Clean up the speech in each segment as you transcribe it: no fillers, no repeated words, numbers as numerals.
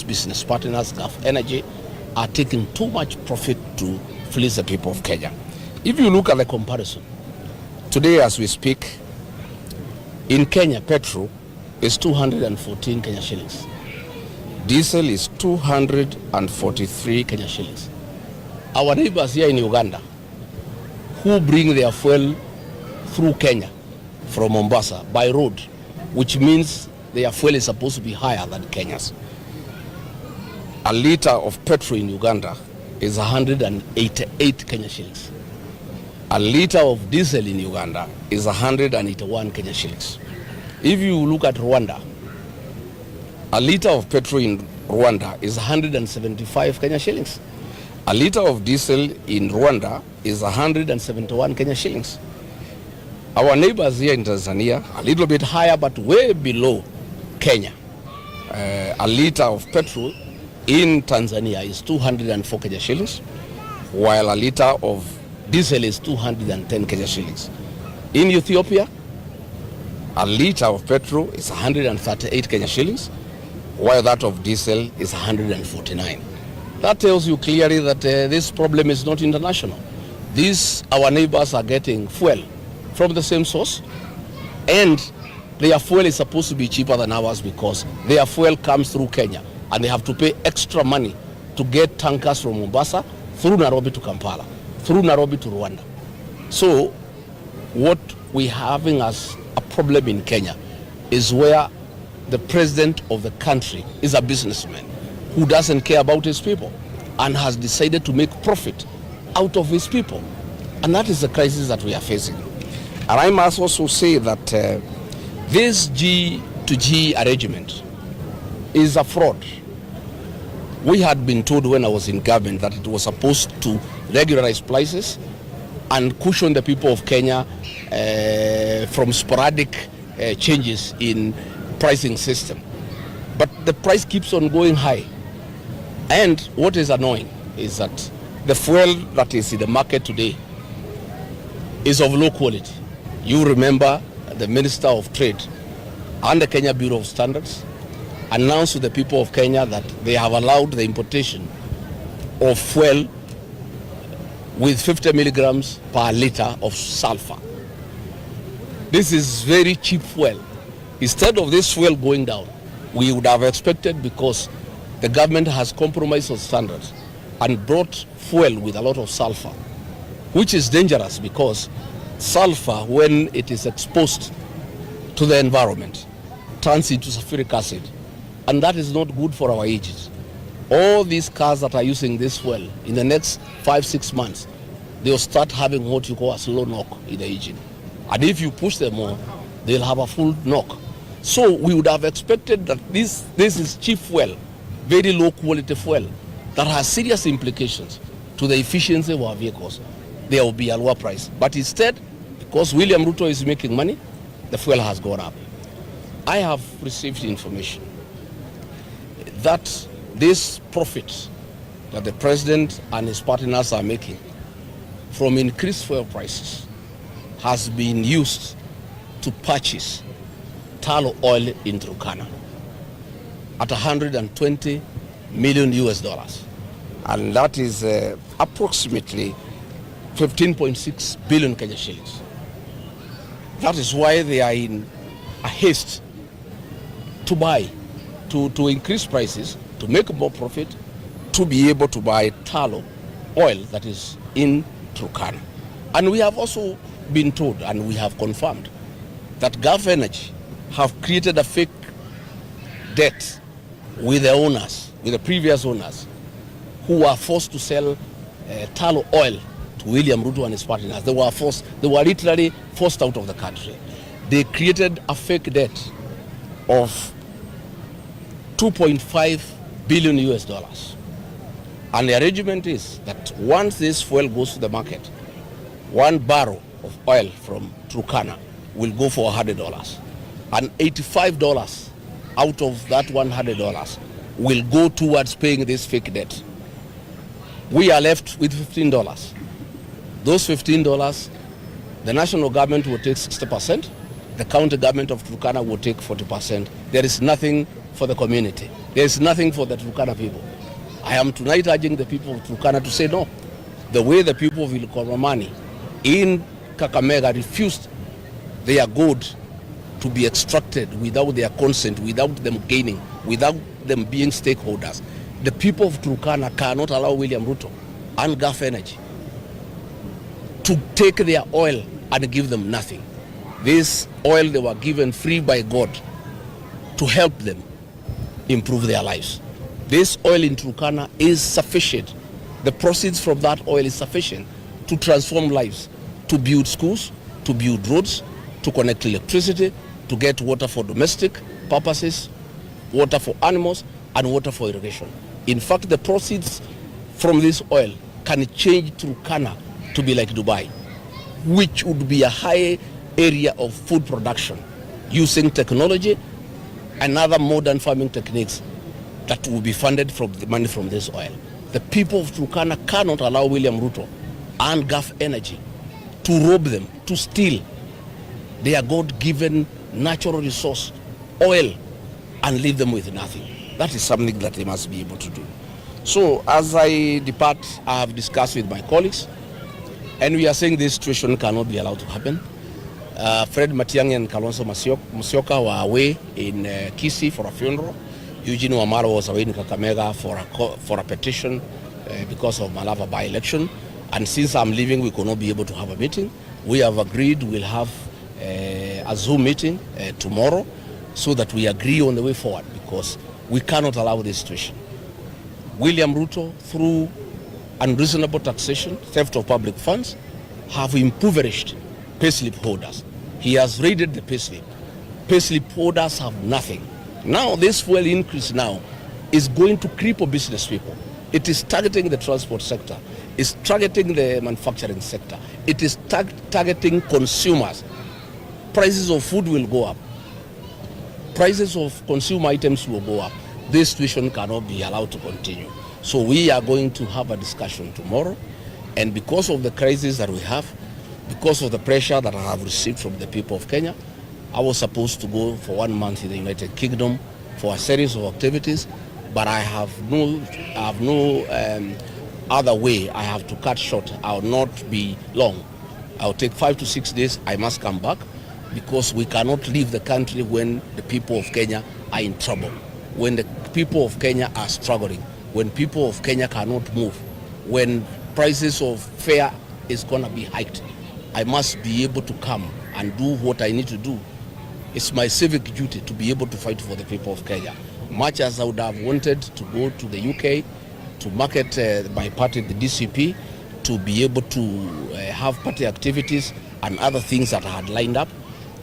business partners, Gulf Energy, are taking too much profit to fleece the people of Kenya. If you look at the comparison, today as we speak, in Kenya, petrol is 214 Kenya shillings. Diesel is 243 Kenya shillings. Our neighbors here in Uganda, who bring their fuel through Kenya from Mombasa by road, which means their fuel is supposed to be higher than Kenya's. A liter of petrol in Uganda is 188 Kenya shillings. A liter of diesel in Uganda is 181 Kenya shillings. If you look at Rwanda, a liter of petrol in Rwanda is 175 Kenya shillings. A liter of diesel in Rwanda is 171 Kenya shillings. Our neighbors here in Tanzania, a little bit higher but way below Kenya. A liter of petrol in Tanzania is 204 Kenya shillings, while a liter of diesel is 210 Kenya shillings. In Ethiopia, a liter of petrol is 138 Kenya shillings, while that of diesel is 149. That tells you clearly that this problem is not international. Our neighbors are getting fuel from the same source, and their fuel is supposed to be cheaper than ours because their fuel comes through Kenya, and they have to pay extra money to get tankers from Mombasa through Nairobi to Kampala, through Nairobi to Rwanda. So what we're having as a problem in Kenya is where the president of the country is a businessman who doesn't care about his people and has decided to make profit out of his people. And that is the crisis that we are facing. And I must also say that this G to G arrangement is a fraud. We had been told when I was in government that it was supposed to regularize prices and cushion the people of Kenya from sporadic changes in pricing system. But the price keeps on going high. And what is annoying is that the fuel that is in the market today is of low quality. You remember the Minister of Trade and the Kenya Bureau of Standards announced to the people of Kenya that they have allowed the importation of fuel with 50 milligrams per liter of sulfur. This is very cheap fuel. Instead of this fuel going down, we would have expected, because the government has compromised on standards and brought fuel with a lot of sulfur, which is dangerous because sulfur, when it is exposed to the environment, turns into sulfuric acid, and that is not good for our engines. All these cars that are using this fuel, in the next 5-6 months, they'll start having what you call a slow knock in the engine. And if you push them more, they'll have a full knock. So we would have expected that this is cheap fuel, very low quality fuel, that has serious implications to the efficiency of our vehicles. There will be a lower price. But instead, because William Ruto is making money, the fuel has gone up. I have received information that this profit that the president and his partners are making from increased fuel prices has been used to purchase tallow oil in Turkana at $120 million US. And that is approximately 15.6 billion Kenya shillings. That is why they are in a haste to buy, to increase prices, to make more profit, to be able to buy tallow oil that is in Turkana. And we have also been told, and we have confirmed, that Gulf Energy have created a fake debt with the owners, with the previous owners, who were forced to sell tallow oil to William Ruto and his partners. They were literally forced out of the country. They created a fake debt of $2.5 billion US. And the arrangement is that once this fuel goes to the market, 1 barrel of oil from Turkana will go for $100. And $85 out of that $100 will go towards paying this fake debt. We are left with $15. Those $15, the national government will take 60%, the county government of Turkana will take 40%. There is nothing for the community. There's nothing for the Turkana people. I am tonight urging the people of Turkana to say no. The way the people of Ilikoromani in Kakamega refused their gold to be extracted without their consent, without them gaining, without them being stakeholders. The people of Turkana cannot allow William Ruto and Gulf Energy to take their oil and give them nothing. This oil they were given free by God to help them improve their lives. This oil in Turkana is sufficient. The proceeds from that oil is sufficient to transform lives, to build schools, to build roads, to connect electricity, to get water for domestic purposes, water for animals, and water for irrigation. In fact, the proceeds from this oil can change Turkana to be like Dubai, which would be a high area of food production using technology and other modern farming techniques that will be funded from the money from this oil. The people of Turkana cannot allow William Ruto and Gulf Energy to rob them, to steal their God-given natural resource, oil, and leave them with nothing. That is something that they must be able to do. So as I depart, I have discussed with my colleagues, and we are saying this situation cannot be allowed to happen. Fred Matiang'i and Kalonzo Musyoka were away in Kisii for a funeral. Eugene Wamalwa was away in Kakamega for a petition because of Malava by-election. And since I'm leaving, we could not be able to have a meeting. We have agreed we'll have a Zoom meeting tomorrow so that we agree on the way forward, because we cannot allow this situation. William Ruto, through unreasonable taxation, theft of public funds, have impoverished payslip holders. He has raided the payslip. Payslip holders have nothing. Now this fuel increase now is going to cripple business people. It is targeting the transport sector. It's targeting the manufacturing sector. It is targeting consumers. Prices of food will go up. Prices of consumer items will go up. This situation cannot be allowed to continue. So we are going to have a discussion tomorrow, and because of the crisis that we have, because of the pressure that I have received from the people of Kenya, I was supposed to go for 1 month in the United Kingdom for a series of activities, but I have no other way. I have to cut short. I will not be long. I will take 5 to 6 days. I must come back, because we cannot leave the country when the people of Kenya are in trouble, when the people of Kenya are struggling, when people of Kenya cannot move, when prices of fare is going to be hiked. I must be able to come and do what I need to do. It's my civic duty to be able to fight for the people of Kenya. Much as I would have wanted to go to the UK to market my party, the DCP, to be able to have party activities and other things that I had lined up,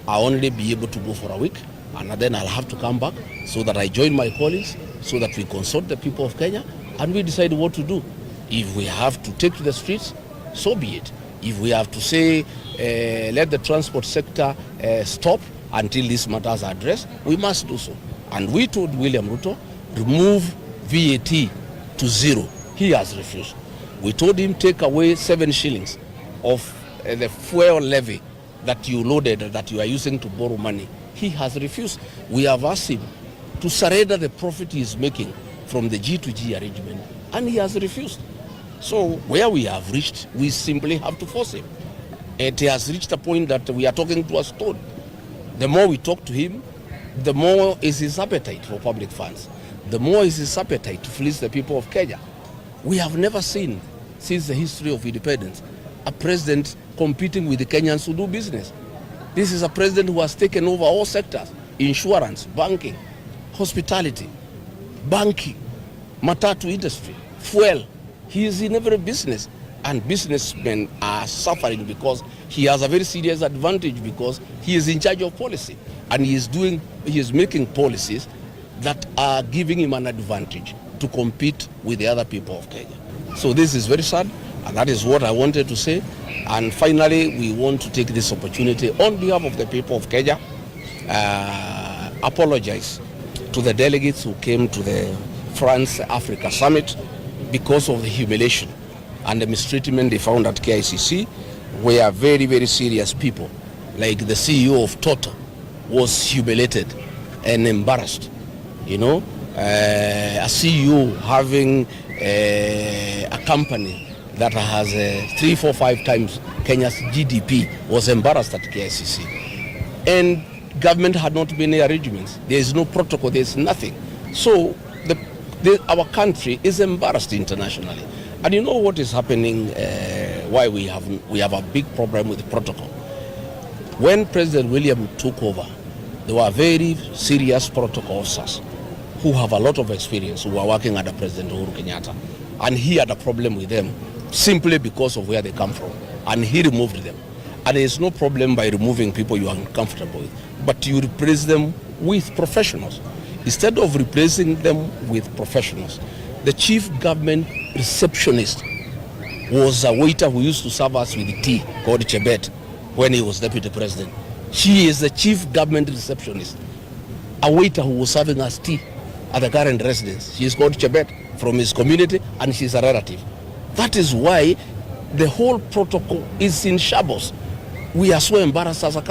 I'll only be able to go for a week, and then I'll have to come back so that I join my colleagues, so that we consult the people of Kenya and we decide what to do. If we have to take to the streets, so be it. If we have to say, let the transport sector stop until these matters are addressed, we must do so. And we told William Ruto, remove VAT to 0. He has refused. We told him, take away 7 shillings of the fuel levy that you loaded, that you are using to borrow money. He has refused. We have asked him to surrender the profit he is making from the G2G arrangement, and he has refused. So where we have reached, we simply have to force him. It has reached a point that we are talking to a stone. The more we talk to him, the more is his appetite for public funds. The more is his appetite to fleece the people of Kenya. We have never seen, since the history of independence, a president competing with the Kenyans who do business. This is a president who has taken over all sectors: insurance, banking, hospitality, banking, matatu industry, fuel. He is in every business, and businessmen are suffering because he has a very serious advantage, because he is in charge of policy, and he is making policies that are giving him an advantage to compete with the other people of Kenya. So this is very sad, and that is what I wanted to say. And finally, we want to take this opportunity on behalf of the people of Kenya, apologize to the delegates who came to the France-Africa Summit because of the humiliation and the mistreatment they found at KICC, where very, very serious people, like the CEO of Total, was humiliated and embarrassed You know, a CEO having a company that has 3, 4, 5 times Kenya's GDP was embarrassed at KICC. And government had not been any arrangements. There is no protocol, there is nothing. So our country is embarrassed internationally. And you know what is happening, why we have a big problem with the protocol. When President William took over, there were very serious protocol officers who have a lot of experience, who were working under President Uhuru Kenyatta. And he had a problem with them simply because of where they come from. And he removed them. And there is no problem by removing people you are uncomfortable with, but you replace them with professionals. Instead of replacing them with professionals, the chief government receptionist was a waiter who used to serve us with tea called Chebet when he was deputy president. She is the chief government receptionist, a waiter who was serving us tea at the current residence. She is called Chebet from his community, and she's a relative. That is why the whole protocol is in shambles. We are so embarrassed as a